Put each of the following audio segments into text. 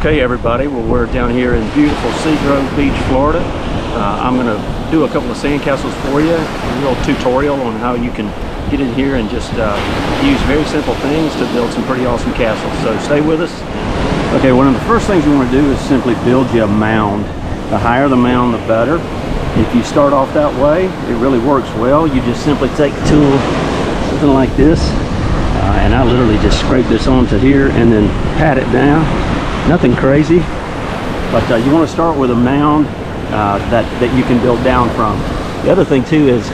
Okay everybody, well we're down here in beautiful Seagrove Beach, Florida. I'm going to do a couple of sandcastles for you, a little tutorial on how you can get in here and just use very simple things to build some pretty awesome castles. So stay with us. Okay, one of the first things you want to do is simply build you a mound. The higher the mound, the better. If you start off that way, it really works well. You just simply take a tool, something like this, and I literally just scrape this onto here and then pat it down. Nothing crazy, but you want to start with a mound that you can build down from. The other thing too is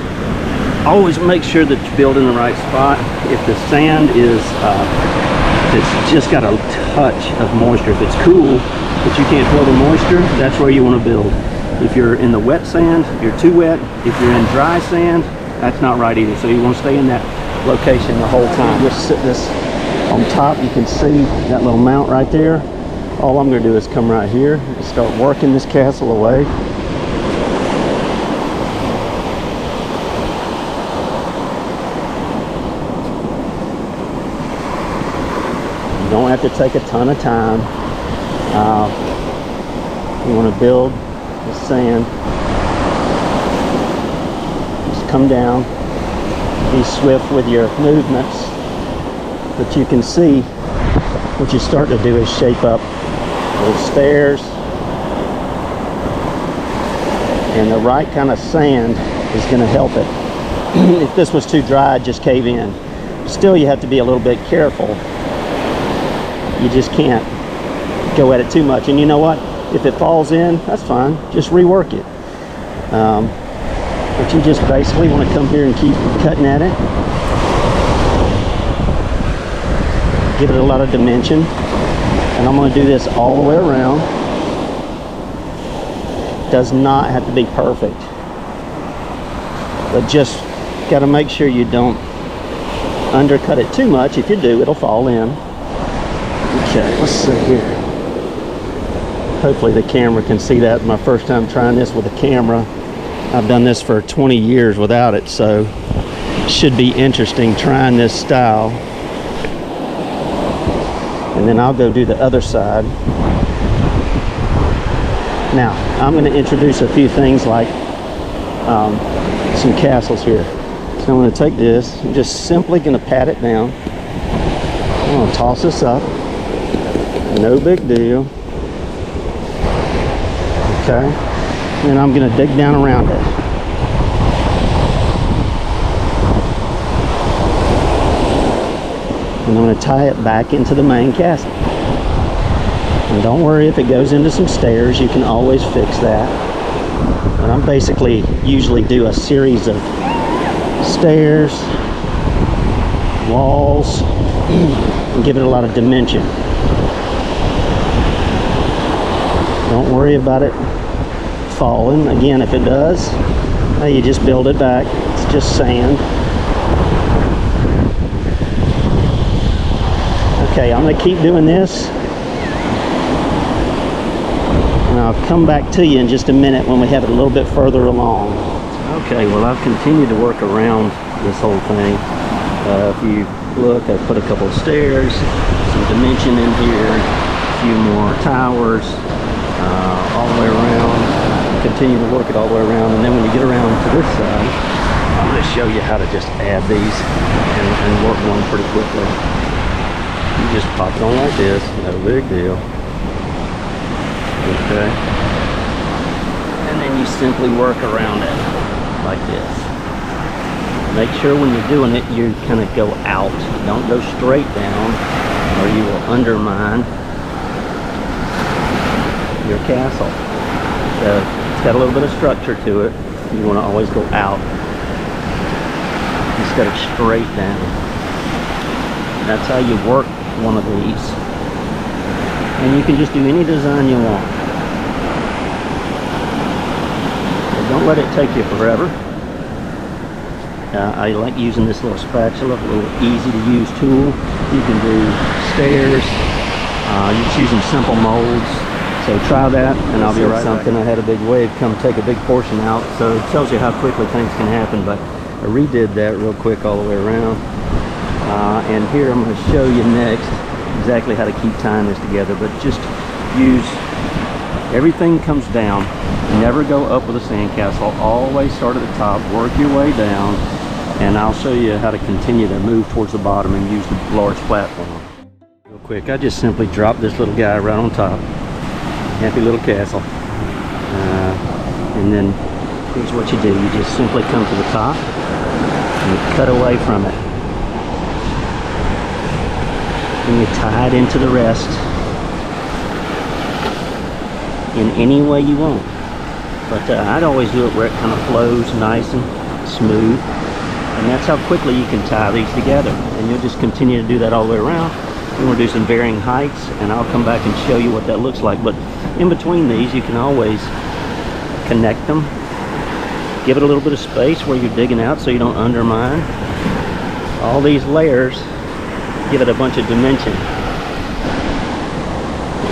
always make sure that you build in the right spot. If the sand is it's just got a touch of moisture, if it's cool but you can't feel the moisture, that's where you want to build. If you're in the wet sand, you're too wet. If you're in dry sand, that's not right either. So you want to stay in that location the whole time. Just sit this on top. You can see that little mount right there. All I'm going to do is come right here and start working this castle away. You don't have to take a ton of time. You want to build the sand. Just come down. Be swift with your movements. But you can see what you start to do is shape up those stairs, and the right kind of sand is going to help it. If this was too dry, I'd just cave in. Still, you have to be a little bit careful. You just can't go at it too much. And you know what? If it falls in, that's fine. Just rework it. But you just basically want to come here and keep cutting at it. Give it a lot of dimension. And I'm going to do this all the way around. Does not have to be perfect, but just got to make sure you don't undercut it too much. If you do, it'll fall in. Okay, let's see here. Hopefully the camera can see that. My first time trying this with a camera. I've done this for 20 years without it, so it should be interesting trying this style. And then I'll go do the other side. Now, I'm going to introduce a few things like some castles here. So I'm going to take this, I'm just simply going to pat it down. I'm going to toss this up. No big deal. Okay. And then I'm going to dig down around it. And I'm going to tie it back into the main castle. And don't worry if it goes into some stairs, you can always fix that. But I'm basically usually do a series of stairs, walls, and give it a lot of dimension. Don't worry about it falling. Again, if it does, you just build it back. It's just sand. Okay, I'm going to keep doing this, and I'll come back to you in just a minute when we have it a little bit further along. Okay, well I've continued to work around this whole thing. If you look, I put a couple of stairs, some dimension in here, a few more towers, all the way around. Continue to work it all the way around, and then when you get around to this side, I'm going to show you how to just add these and work one pretty quickly. You just pop it on like this, no big deal. Okay. And then you simply work around it like this. Make sure when you're doing it, you kind of go out. Don't go straight down, or you will undermine your castle. So it's got a little bit of structure to it. You want to always go out instead of straight down. That's how you work one of these, and you can just do any design you want. But don't let it take you forever. I like using this little spatula, a little easy to use tool. You can do stairs, you're just using simple molds. So try that, and I'll be right back. I had a big wave come take a big portion out, so it tells you how quickly things can happen. But I redid that real quick all the way around. And here I'm going to show you next exactly how to keep tying this together, but just use, everything comes down. Never go up with a sandcastle. Always start at the top, work your way down, and I'll show you how to continue to move towards the bottom and use the large platform. Real quick, I just simply drop this little guy right on top. Happy little castle. And then here's what you do. You just simply come to the top and you cut away from it. And you tie it into the rest in any way you want. But I'd always do it where it kind of flows nice and smooth. And that's how quickly you can tie these together. And you'll just continue to do that all the way around. We're going to do some varying heights, and I'll come back and show you what that looks like. But in between these, you can always connect them. Give it a little bit of space where you're digging out so you don't undermine. All these layers give it a bunch of dimension.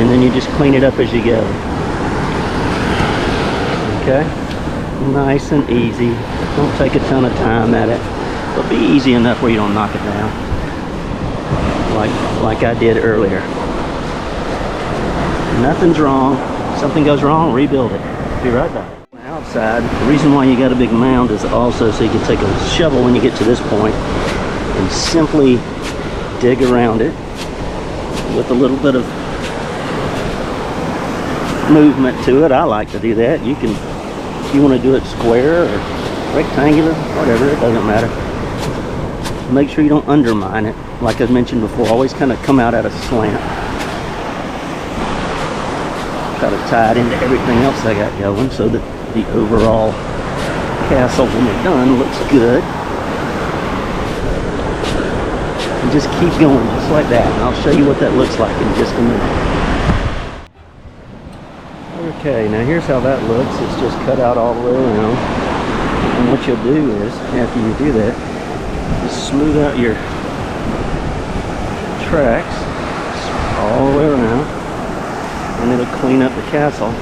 And then you just clean it up as you go. Okay? Nice and easy. Don't take a ton of time at it, but be easy enough where you don't knock it down. Like I did earlier. Nothing's wrong. If something goes wrong, rebuild it. Be right back. On the outside, the reason why you got a big mound is also so you can take a shovel when you get to this point and simply dig around it with a little bit of movement to it. I like to do that. You can, if you want to do it square or rectangular, whatever, it doesn't matter. Make sure you don't undermine it. Like I mentioned before, always kind of come out at a slant. Try to tie it into everything else I got going so that the overall castle, when they're done, looks good. And just keep going just like that. And I'll show you what that looks like in just a minute. Okay, now here's how that looks. It's just cut out all the way around. And what you'll do is, after you do that, just smooth out your tracks all the way around, and it'll clean up the castle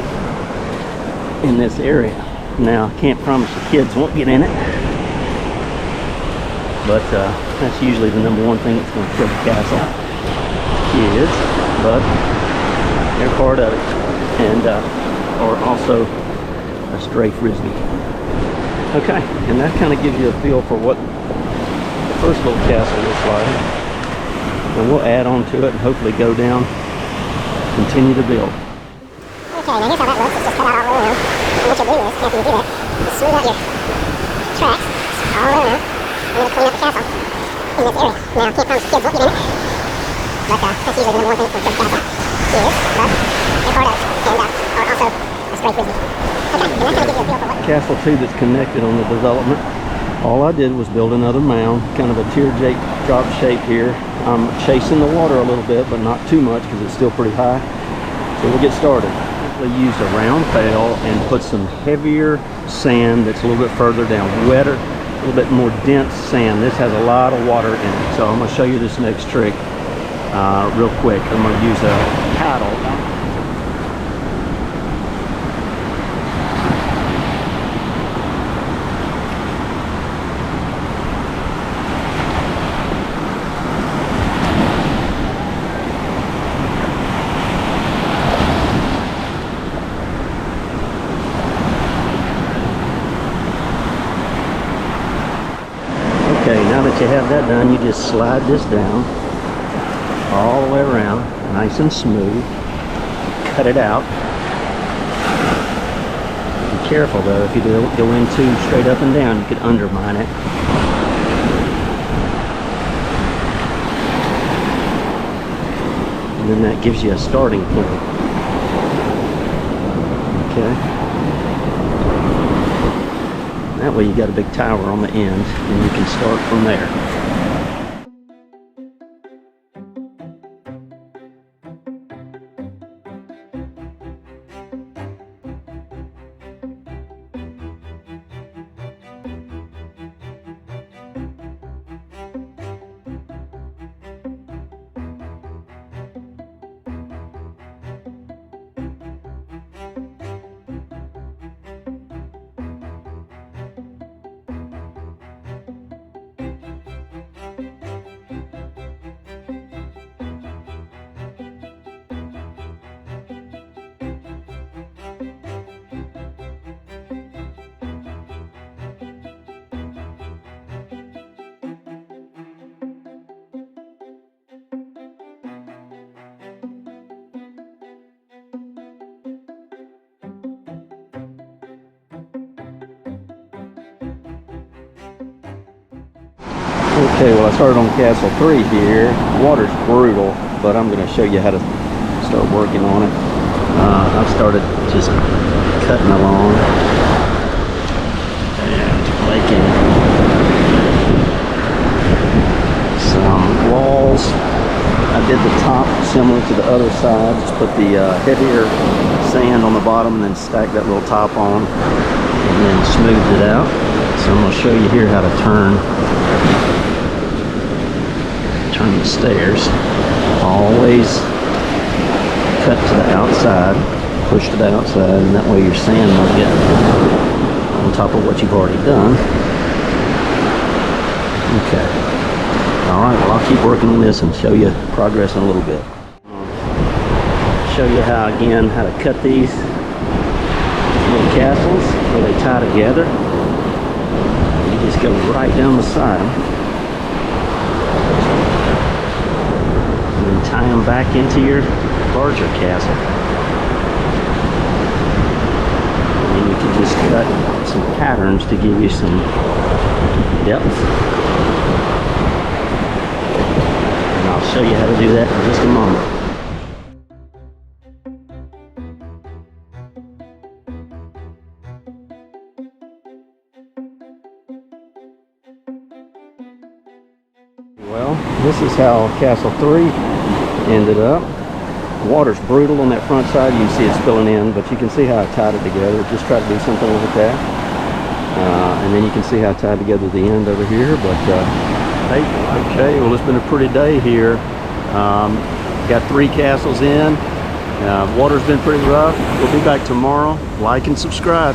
in this area. Now, I can't promise the kids won't get in it, but that's usually the number one thing that's going to kill the castle. Kids, but they're part of it, and or also a stray frisbee. Okay, and that kind of gives you a feel for what the first little castle looks like. And we'll add on to it and hopefully go down, continue to build. Okay, now here's how that looks. It's just cut out all the way around. And what you'll do is, after you do that, you smooth out your tracks all the way around, and it'll clean up the castle in this area. Now, I can't promise the kids won't get in it, but that's usually the number one thing for the castle. Kids, but they're part of it, and are also a stray frisbee. Okay, and that kind of gives you a feel for what Castle 2 that's connected on the development. All I did was build another mound, kind of a teardrop shape here. I'm chasing the water a little bit, but not too much because it's still pretty high. So we'll get started. We used a round pail and put some heavier sand that's a little bit further down, wetter, a little bit more dense sand. This has a lot of water in it. So I'm going to show you this next trick real quick. I'm going to use a paddle. Okay, now that you have that done, you just slide this down all the way around, nice and smooth. Cut it out. Be careful though, if you go in too straight up and down, you could undermine it. And then that gives you a starting point. Okay. That way you got a big tower on the end, and you can start from there. Okay, well, I started on Castle 3 here. Water's brutal, but I'm going to show you how to start working on it. I've started just cutting along and making some walls. I did the top similar to the other side. Just put the heavier sand on the bottom and then stack that little top on and then smoothed it out. So I'm going to show you here how to turn the stairs. Always cut to the outside, push to the outside, and that way your sand won't get on top of what you've already done. Okay. Alright, well, I'll keep working on this and show you progress in a little bit. Show you how to cut these little castles where they tie together. You just go right down the side and then tie them back into your larger castle. And then you can just cut some patterns to give you some depth. And I'll show you how to do that in just a moment. Well, this is how Castle 3 ended up. Water's brutal on that front side. You can see it spilling in, but you can see how I tied it together. Just try to do something like that. And then you can see how I tied together the end over here. But, hey, okay, well, it's been a pretty day here. Got 3 castles in. Water's been pretty rough. We'll be back tomorrow. Like and subscribe.